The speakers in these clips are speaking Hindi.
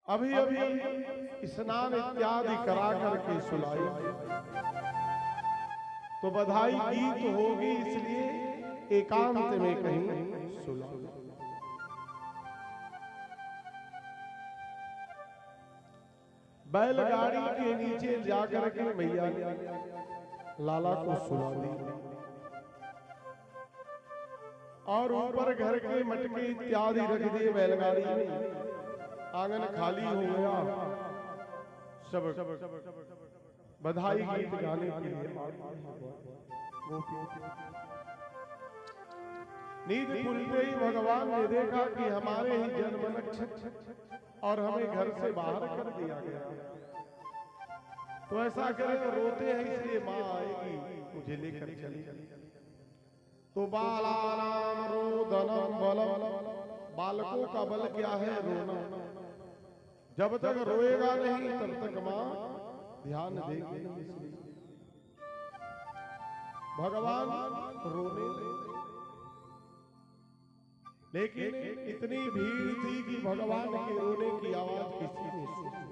अभी अभी स्नान इत्यादि करा करके सुलाई, तो बधाई गीत होगी, इसलिए एकांत में कहीं सुलाई। बैलगाड़ी के नीचे जाकर के मैया लाला को सुला दी और ऊपर घर के मटके इत्यादि रख दिए बैलगाड़ी में। आंगन खाली हो गया, सब बधाई गीत गाने के लिए नींद खुलते ही भगवान ने देखा कि हमारे ही जन्म नक्षत्र और हमें घर से बाहर कर दिया गया। तो ऐसा करे तो रोते हैं, इसलिए माँ आएगी मुझे लेकर चली। तो बालानाम रोदनम बलम, बालकों का बल क्या है? रोना। जब तक रोएगा नहीं तब तक माँ ध्यान देगी नहीं। भगवान रोने लगे, लेकिन इतनी भीड़ थी कि भगवान के रोने की आवाज किसी ने सुनी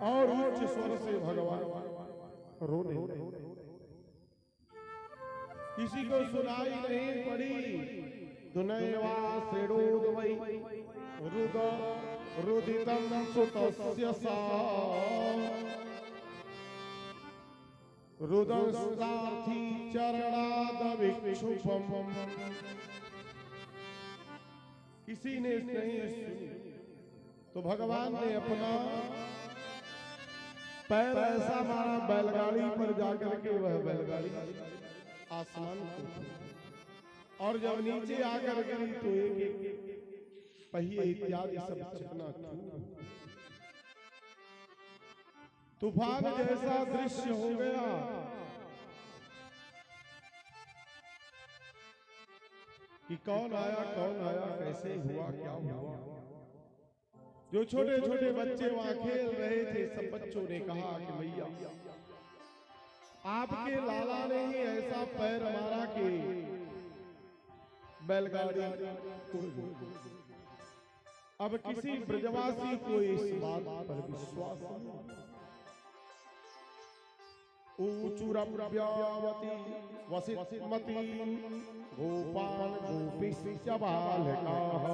और उच्च स्वर से भगवान रोने लगे। किसी को सुनाई नहीं पड़ी। दुनैवा श्रेणोदवै रुद रुदितं सुतस्य सा रुदंस्तार्थी चरणादविक्षुपम। किसी ने नहीं सुनी, तो भगवान ने अपना पैर ऐसा मारा बैलगाड़ी पर जाकर के, वह बैलगाड़ी आसमान को, और जब नीचे आकर गिरी तो एक पहिए इत्यादि सब चकना तूफान जैसा दृश्य हो गया। कि कौन आया, कैसे हुआ, क्या हुआ। जो छोटे छोटे बच्चे वहां खेल रहे थे, सब बच्चों ने कहा कि भैया आपके लाला ने ही ऐसा पैर मारा कि बैलगाड़ी उड़ गई। अब किसी ब्रजवासी को इस बात पर विश्वास नहीं। ऊचुरव्यावती वसितमती गोपाल गोपीश्च बालकाः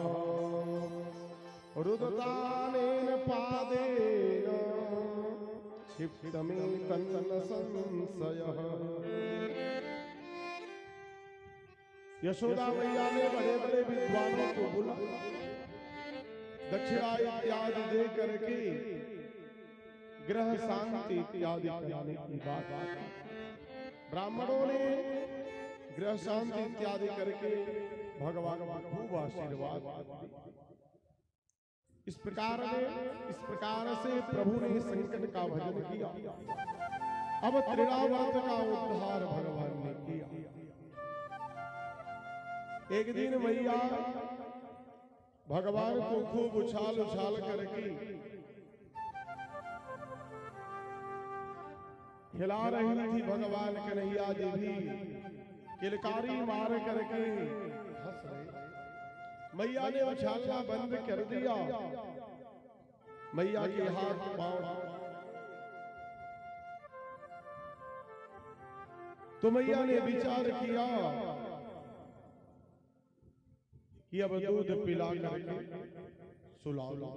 रुदतानेन पादेन क्षिप्तमेतन्न संशयः। यशोदा मैया ने बड़े बड़े विद्वानों को बुला, दक्षिणा इत्यादि दे करके ग्रह शांति इत्यादि कराने की बात। ब्राह्मणों ने ग्रह शांति इत्यादि करके भगवान को खूब आशीर्वाद। इस प्रकार से प्रभु ने संकट का भजन किया। अब त्रिरावर्त का उद्धार भगवान ने किया। एक दिन मैया भगवान को खूब उछाल उछाल करके खिला रही थी। भगवान कन्हैया जी भी किलकारी मार करके हंस रहे। मैया ने उछालना बंद कर दिया। मैया के हाथ पांव, तो मैया ने विचार किया कि अब दूध पिला करके सुला लो।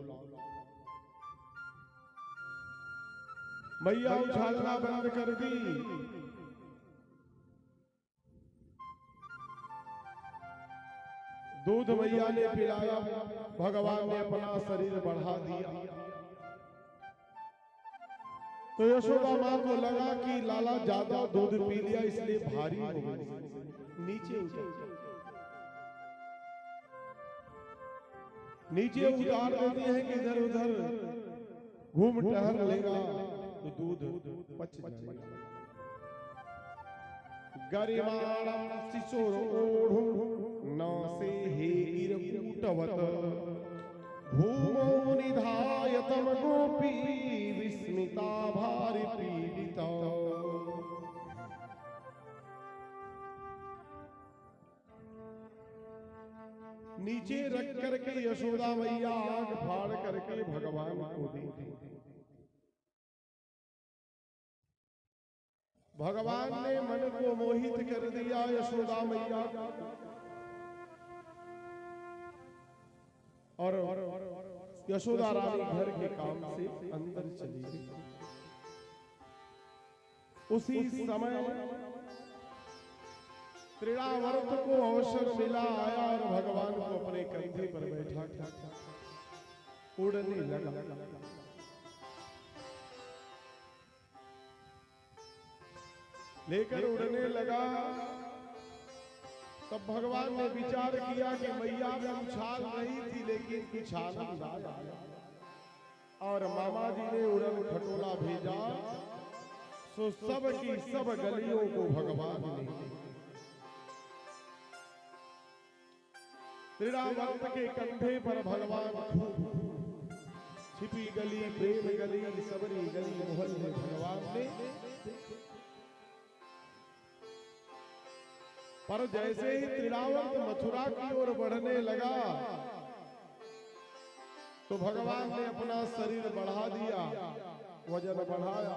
मैया उछालना बंद कर दी। दूध मैया ने पिलाया, भगवान ने अपना शरीर बढ़ा दिया। तो यशोदा माँ को लगा कि लाला ज्यादा दूध पी लिया, इसलिए भारी हो गई, नीचे उतार देती है कि इधर उधर घूम टहल लेगा तो दूध पच जाएगा। गरिमाणं शिशुरोढ़ नासे हेगिरकूटवत भूमौ निधायतम गोपी विस्मिता भारि पीडिता। नीचे रख करके यशोदा मैया आग फाड़ करके भगवान को दी। भगवान ने मन को मोहित कर दिया यशोदा मैया और यशोदा रानी घर के काम से अंदर चली गई। उसी समय त्रिणावर्त को अवसर मिला, आया और भगवान को अपने कंधे पर बैठा उड़ने लगा। लेकर उड़ने लगा। तब भगवान ने विचार किया कि मैया में उछाल रही थी लेकिन कुछ आनंद आया, और मामा जी ने उड़न खटोला भेजा, सो सब की सब गलियों को भगवान ने त्रिणावर्त के कंधे पर भगवान छिपी गली, प्रेम गली, सबरी गली, मोहल्ले भगवान ने। पर जैसे ही त्रिणावर्त मथुरा की ओर बढ़ने लगा तो भगवान ने अपना शरीर बढ़ा दिया, वजन बढ़ाया।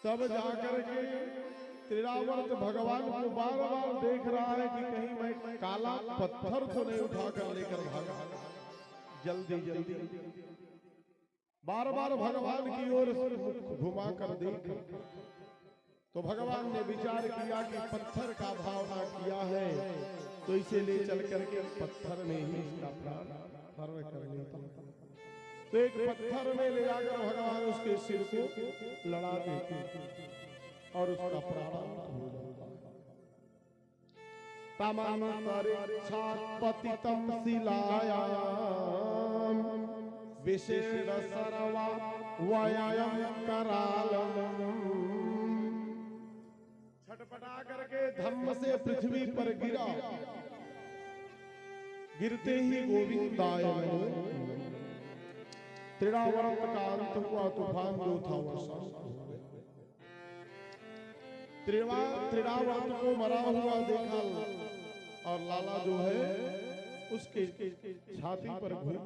तब जाकर के त्रिणावर्त भगवान को बार बार देख रहा है कि कहीं मैं काला पत्थर तो नहीं उठाकर लेकर भागा, जल्दी जल्दी बार बार भगवान की ओर घुमा कर देख। तो भगवान ने विचार किया कि पत्थर का भावना किया है तो इसे ले चल करके पत्थर में ही इसका प्राण हरण कर लेता। तो एक पत्थर में ले जाकर भगवान उसके सिर को लड़ा देते और उसका प्राण हो जाता। पतितम शिलायाम विशेष सर्वा वयम करालम। छटपटा करके धम्म से पृथ्वी पर गिरा, गिरते ही गोविंदाय नमो। त्रिणावर्त का अंत हुआ, तूफान जो था वो शांत हो गया। त्रिणावर्त को मरा हुआ देखा और लाला जो है उसके छाती पर घूम,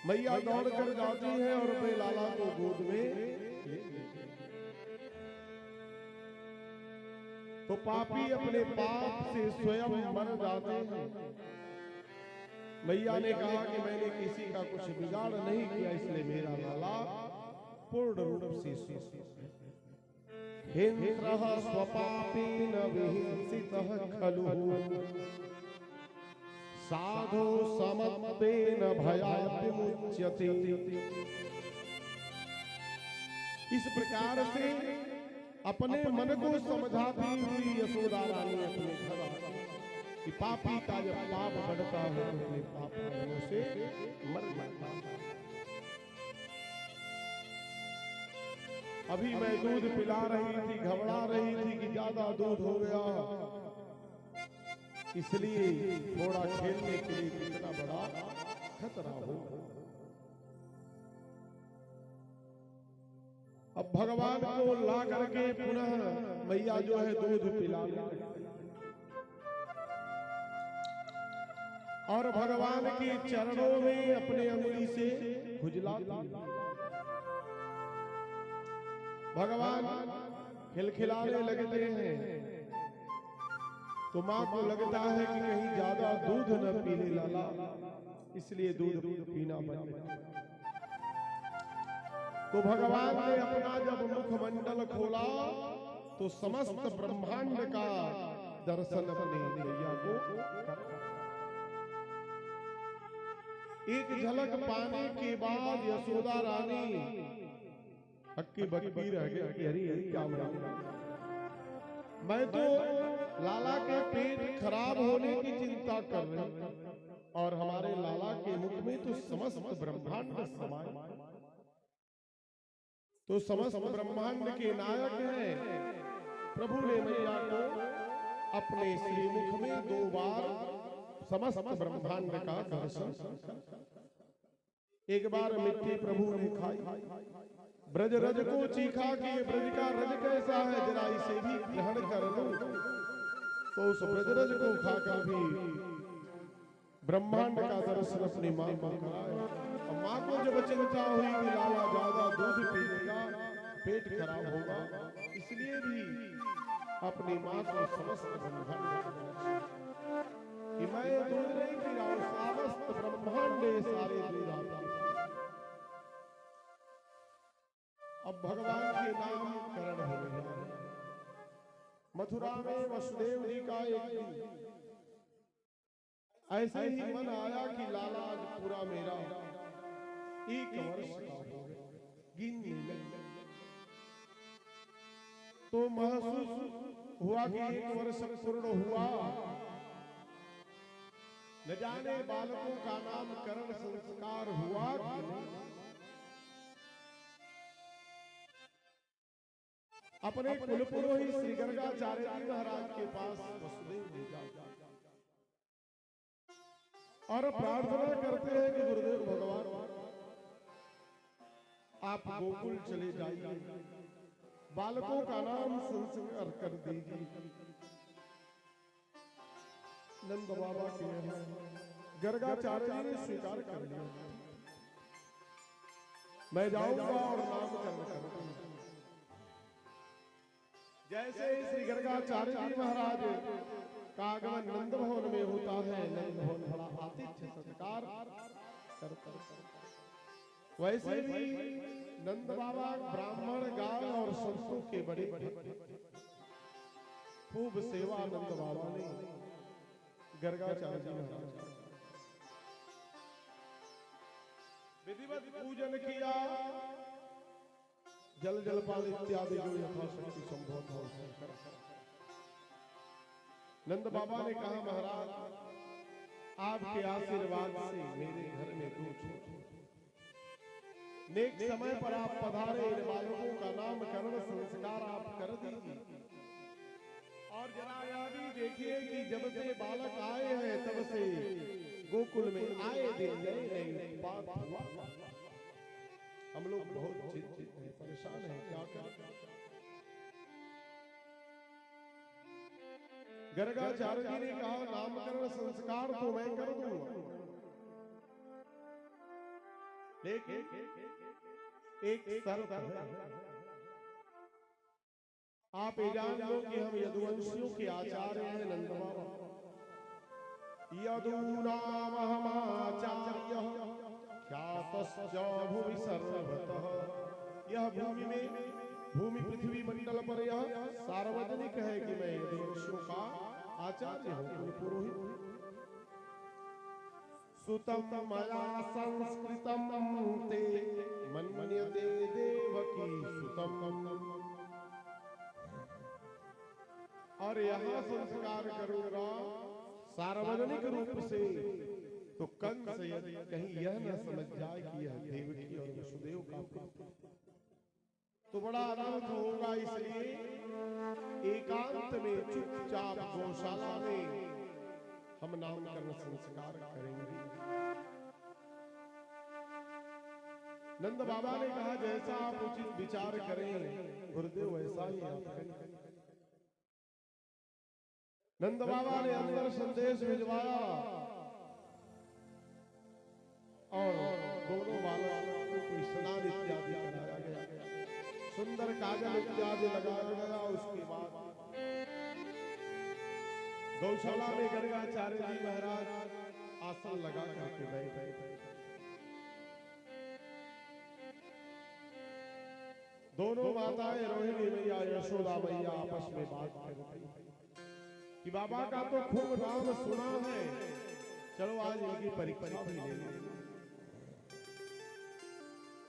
मैया दौड़ कर जाती है और अपने लाला को गोद में। तो पापी अपने पाप से स्वयं मर जाते हैं। मैया ने कहा कि मैंने किसी का कुछ बिगाड़ नहीं किया, इसलिए मेरा लाला पूर्ण रूप से हिंद्रः स्वपापेन विहिंसितः खलु साधो समत्तेन भयात् विमुच्यते। इस प्रकार से अपने मन को समझाती हुई यशोदा रानी अपने घर आई कि पापी का जब पाप बढ़ता है तो अपने पाप कर्मों से मर जाता है। अभी मैं दूध पिला रही थी, घबरा रही थी कि ज्यादा दूध हो गया, इसलिए थोड़ा खेलने के लिए कितना बड़ा खतरा हो। अब भगवान को ला करके पुनः मैया जो है दूध पिला और भगवान के चरणों में अपने अंगुली से खुजलाती। भगवान खिलखिलाने लगते हैं तो माँ को लगता है कि कहीं ज्यादा दूध न पी ले लाला, इसलिए दूध पीना बंद कर। तो भगवान ने अपना जब मुखमंडल खोला तो समस्त ब्रह्मांड का दर्शन अपने मैया को। एक झलक पाने के बाद यशोदा रानी हक्की बक्की रह गई। अरे क्या मैं तो लाला के पेट खराब होने की चिंता कर रही और हमारे लाला के मुख में तो समस्त ब्रह्मांड समाये। तो समस्त ब्रह्मांड के नायक हैं। प्रभु ने मैया को अपने श्रीमुख में 2 बार समस्त ब्रह्मांड का दर्शन। एक बार मिट्टी प्रभु ने खाई, ब्रज रज को चीखा कि ब्रज का रज कैसा है, जरा इसे भी ग्रहण कर लो। तो उस ब्रजरज को खाकर भी ब्रह्मांड का दर्शन अपनी मां को कराया। और मां को जब चिंता हुई कि लाला ज्यादा दूध पीएगा पेट खराब होगा, इसलिए भी अपनी मां को समस्त ब्रह्मांड कि मैं दूध नहीं पी रहा हूं, समस्त ब्रह्मांड सारे दूध आता। अब भगवान के नाम करण हो गया। मथुरा में वसुदेव जी का एक दिन ऐसे ही मन आया कि लाला आज पूरा मेरा 1 वर्ष का हो गया, गिन तो महसूस हुआ कि 1 वर्ष पूर्ण हुआ। न जाने बालकों का नामकरण संस्कार हुआ कि नहीं। अपने कुल पुरोहित श्री गर्गाचार्य जी महाराज के पास वसुदेव जी जाते और प्रार्थना करते हैं कि गुरुदेव भगवान आप गोकुल चले जाइए, बालकों का नाम संस्कार कर दीजिए। नंद बाबा के यहाँ गर्गाचार्य जी ने स्वीकार कर लिया, मैं जाऊंगा और नामकरण करूंगा। जैसे श्री गर्गाचार्य जी महाराज का आगमन नंद भवन में होता है, नंद भवन बड़ा आतिथ्य सत्कार करता, वैसे भी नंद बाबा ब्राह्मण गाय और संतों के बड़े खूब सेवा नंद बाबा ने गर्गाचार्य जी महाराज विधिवत पूजन किया। जल जलपान इत्यादि जो यथाशक्ति संभव था नंद बाबा ने कहा, महाराज आपके आशीर्वाद से मेरे घर में दूध नेक समय पर आप पधारे, इन बालकों का नामकरण संस्कार आप कर दीजिए। और जरा यह भी देखिए कि जब से बालक आए हैं तब से गोकुल में आए दिन नई बात हुआ। हम लोग बहुत चिंतित हैं, परेशान हैं, क्या करें। गर्गाचार्य जी ने कहा, नामकरण संस्कार तो मैं कर दूंगा, लेकिन एक शर्त है। आप ये जान लो कि हम यदुवंशियों के आचार्य हैं नंद बाबा। यदूनाम हमाचार्य ख्यातश्च भूमि सर्वतः। यह भूमि में भूमि पृथ्वी मंडल पर यह सार्वजनिक है कि मैं यदुवंशियों का आचार्य हूं, कुल पुरोहित। सुतम मया संस्कृतम ते मन्यते देवकी सुतम। और यहाँ संस्कार करूंगा सार्वजनिक रूप से, तो कंस यदि कहीं यह न समझ जाए कि यह देवकी और वसुदेव का पुत्र, तो बड़ा अनर्थ होगा। इसलिए एकांत में चुपचाप गौशाला में हम नामकरण संस्कार करेंगे। नंद बाबा ने कहा, जैसा आप उचित विचार करें गुरुदेव वैसा ही आप करें। नंद बाबा ने अंदर संदेश भिजवाया और दोनों बालकों को स्नान इत्यादि कराया गया, सुंदर काजल इत्यादि लगाया गया। उसके बाद गौशाला में गर्गाचार्य जी महाराज आसन लगा करके बैठे। दोनों माताएं रोहिणी मैया यशोदा मैया आपस में बात कर रही कि बाबा का तो खूब नाम सुना है, चलो आज इनकी परीक्षा भी ले लें।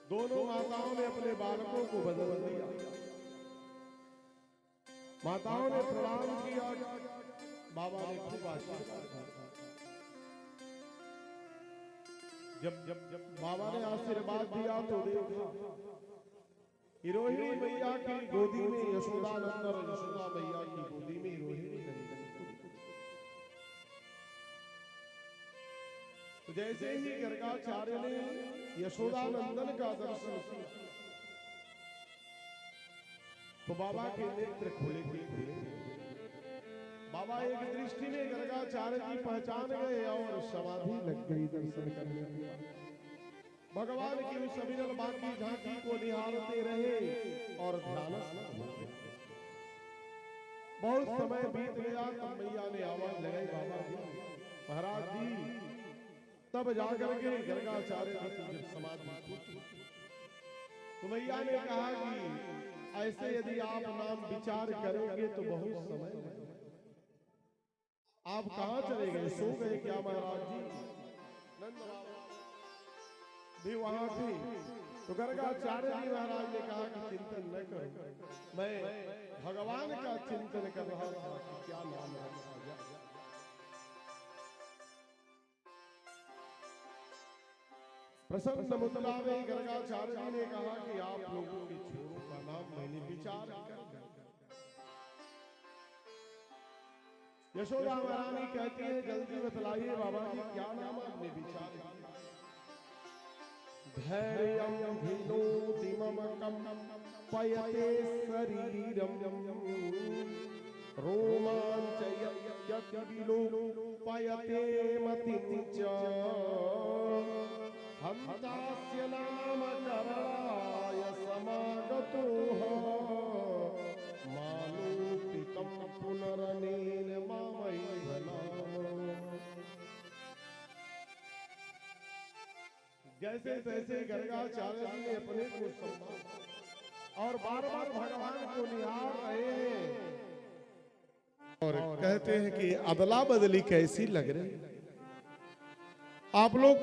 दोनों माताओं ने अपने बालकों को बदल दिया। माताओं ने प्रणाम किया, बाबा ने खूब आशीर्वाद दिया। जब बाबा ने आशीर्वाद दिया तो देखा रोहिणी मैया की गोदी में यशोदानंद और यशोदा मैया की गोदी में रोहिणी नंदन। तो जैसे ही गर्गाचार्य ने यशोदानंदन का दर्शन किया तो बाबा के नेत्र खुले खुले। बाबा एक दृष्टि में गर्गाचार्य जी पहचान गए और समाधि लग गई दर्शन करने के बाद। भगवान की उस अविरल बाकी झांकी को निहारते रहे और ध्यानस्थ हो गए। बहुत समय बीत गया तब मैया ने आवाज लगाई, बाबा जी, महाराज जी। तब जाकर के गर्गाचार्य जी की जब समाधि टूटी तो मैया ने कहा कि ऐसे यदि आप नाम विचार करेंगे तो बहुत समय लगेगा। आप कहां चले गए, सो गए क्या महाराज जी? नंद बाबा भी वहां थे। तो गर्गाचार्य जी महाराज ने कहा कि चिंतन न करो, मैं भगवान का चिंतन कर रहा था कि क्या नाम रखा जाए। प्रसन्न मुद्रा में गर्गाचार्य जी ने कहा कि आप लोगों के छोरों का नाम मैंने विचार कर यशोदा महारानी कहती है, जल्दी बतलाइए बाबा जी, क्या नाम आपने विचार किया? धैर्यं भिनोति ममकं पयते शरीरं रोमाञ्चयत्यपि विलोपयते मतिं च हन्तास्य नाम करणाय समागतोः मानोपितं पुनरनेन मामैव नाम। जैसे तैसे गर्गाचार्य जी ने अपने को संभाला और बार बार भगवान को निहार रहे हैं और कहते हैं कि अदला बदली कैसी लग रही। आप लोग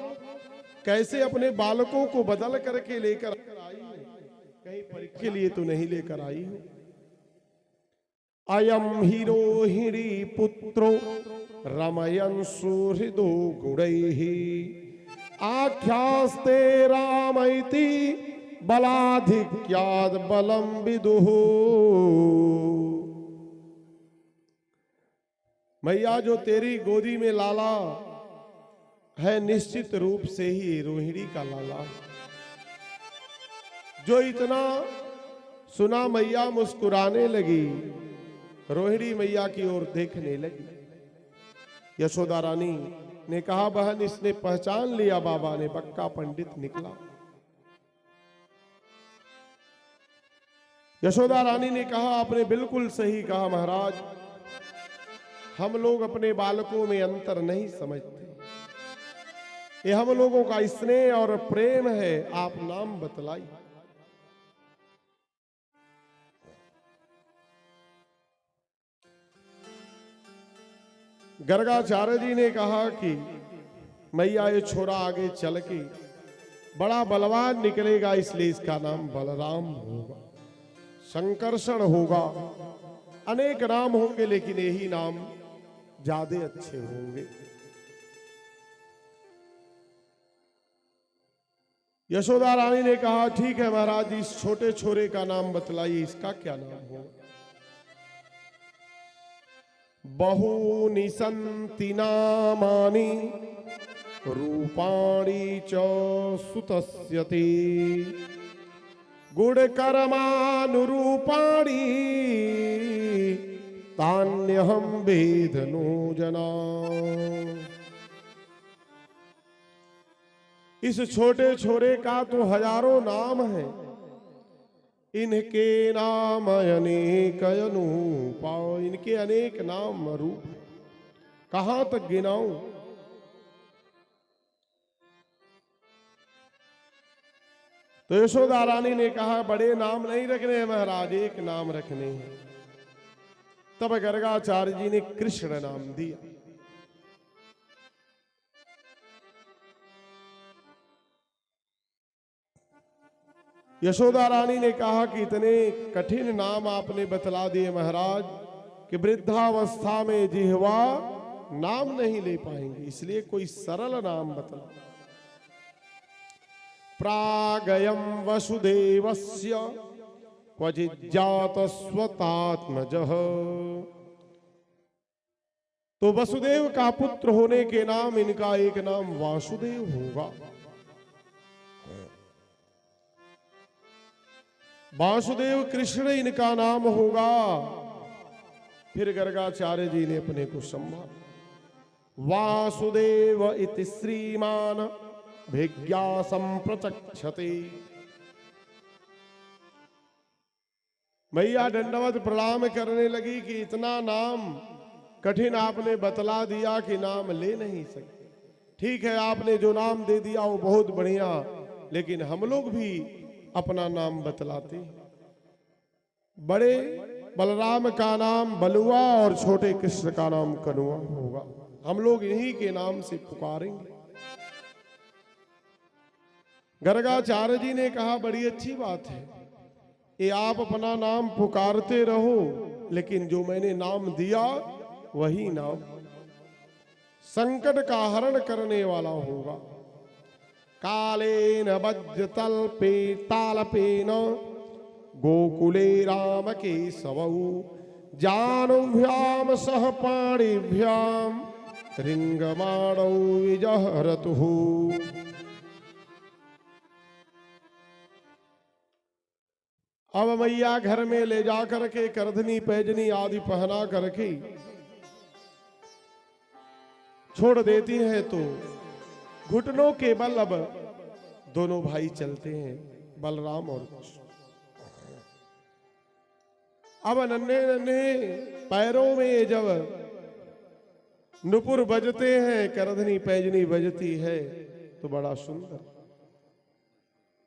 कैसे अपने बालकों को बदल करके लेकर आई हो, कहीं परीक्षा के लिए तो नहीं लेकर आई हो। अयम ही रोहिणी पुत्रो रमयन् सुहृदो गुणैः आख्यास्ते रामैति बलाधिक्याद् बलं विदुः। मैया, जो तेरी गोदी में लाला है निश्चित रूप से ही रोहिणी का लाला। जो इतना सुना मैया मुस्कुराने लगी, रोहिणी मैया की ओर देखने लगी। यशोदा रानी ने कहा, बहन इसने पहचान लिया, बाबा ने पक्का पंडित निकला। यशोदा रानी ने कहा, आपने बिल्कुल सही कहा महाराज, हम लोग अपने बालकों में अंतर नहीं समझते, ये हम लोगों का स्नेह और प्रेम है, आप नाम बतलाई। गर्गाचार्य जी ने कहा कि मैया, ये छोरा आगे चल के बड़ा बलवान निकलेगा, इसलिए इसका नाम बलराम होगा, संकर्षण होगा, अनेक नाम होंगे लेकिन यही नाम ज्यादा अच्छे होंगे। यशोदा रानी ने कहा, ठीक है महाराज, इस छोटे छोरे का नाम बतलाइए, इसका क्या नाम होगा? बहूनि सन्ति नामानि रूपाणि च सुतस्य ते गुणकर्मानुरूपाणि तान्यहं वेद नो जना। इस छोटे छोरे का तो हजारों नाम है, इनके नाम अनेक अनूपा, इनके अनेक नाम रूप, कहां तक गिनाऊं? तो यशोदा रानी ने कहा, बड़े नाम नहीं रखने हैं महाराज, एक नाम रखने हैं। तब गर्गाचार्य जी ने कृष्ण नाम दिया। यशोदा रानी ने कहा कि इतने कठिन नाम आपने बतला दिए महाराज कि वृद्धावस्था में जिह्वा नाम नहीं ले पाएंगे, इसलिए कोई सरल नाम बतला। प्रागयं वसुदेवस्य क्वचित् जातस्वतात्मजः, तो वसुदेव का पुत्र होने के नाम इनका एक नाम वासुदेव होगा। वासुदेव कृष्ण इनका नाम होगा। फिर गर्गाचार्य जी ने अपने को संभाला। वासुदेव इति श्रीमान भिज्ञासं प्रचक्षते। मैया दंडवत प्रणाम करने लगी कि इतना नाम कठिन आपने बतला दिया कि नाम ले नहीं सकते। ठीक है, आपने जो नाम दे दिया वो बहुत बढ़िया, लेकिन हम लोग भी अपना नाम बतलाते हैं। बड़े बलराम का नाम बलुआ और छोटे कृष्ण का नाम कनुआ होगा। हम लोग इन्हीं के नाम से पुकारेंगे। गर्गाचार्य जी ने कहा बड़ी अच्छी बात है, ये आप अपना नाम पुकारते रहो, लेकिन जो मैंने नाम दिया वही नाम संकट का हरण करने वाला होगा। कालेन वज्रतल्पे तालपेन गोकुले राम के सबऊ जानुभ्याम सह पाणिभ्याम रिंगमाणौ विजहरतुः। अब मैया घर में ले जाकर के करधनी पैजनी आदि पहना करके छोड़ देती हैं, तो घुटनों के बल अब दोनों भाई चलते हैं, बलराम और कृष्ण। अब नन्हे नन्हे पैरों में जब नुपुर बजते हैं, करधनी पैजनी बजती है, तो बड़ा सुंदर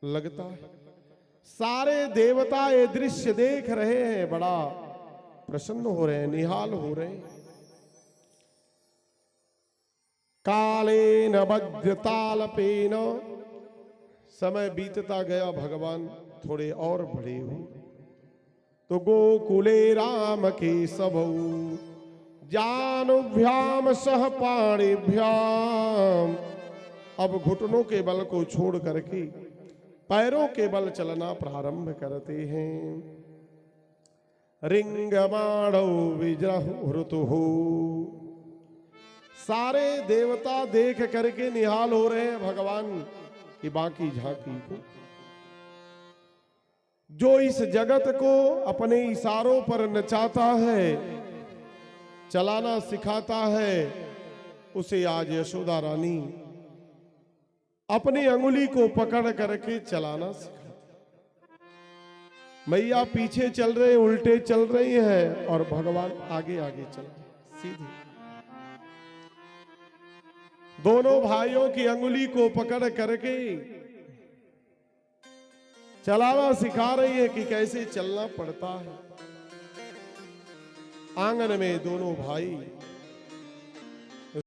लगता है। सारे देवता ये दृश्य देख रहे हैं, बड़ा प्रसन्न हो रहे हैं, निहाल हो रहे हैं। कालेन वज्रतालपेन, समय बीतता गया, भगवान थोड़े और बड़े हुए, तो गोकुले राम के सबऊ जानुभ्याम सह पाणिभ्याम। अब घुटनों के बल को छोड़ करके पैरों के बल चलना प्रारंभ करते हैं। रिंगमाणौ विजहृतुः। सारे देवता देख करके निहाल हो रहे हैं भगवान की बाकी झांकी को। जो इस जगत को अपने इशारों पर नचाता है, चलाना सिखाता है, उसे आज यशोदा रानी अपनी अंगुली को पकड़ करके चलाना सिखाती। मैया पीछे चल रहे, उल्टे चल रही हैं, और भगवान आगे आगे चल रहे सीधे। दोनों भाइयों की अंगुली को पकड़ करके चलाना सिखा रही है कि कैसे चलना पड़ता है। आंगन में दोनों भाई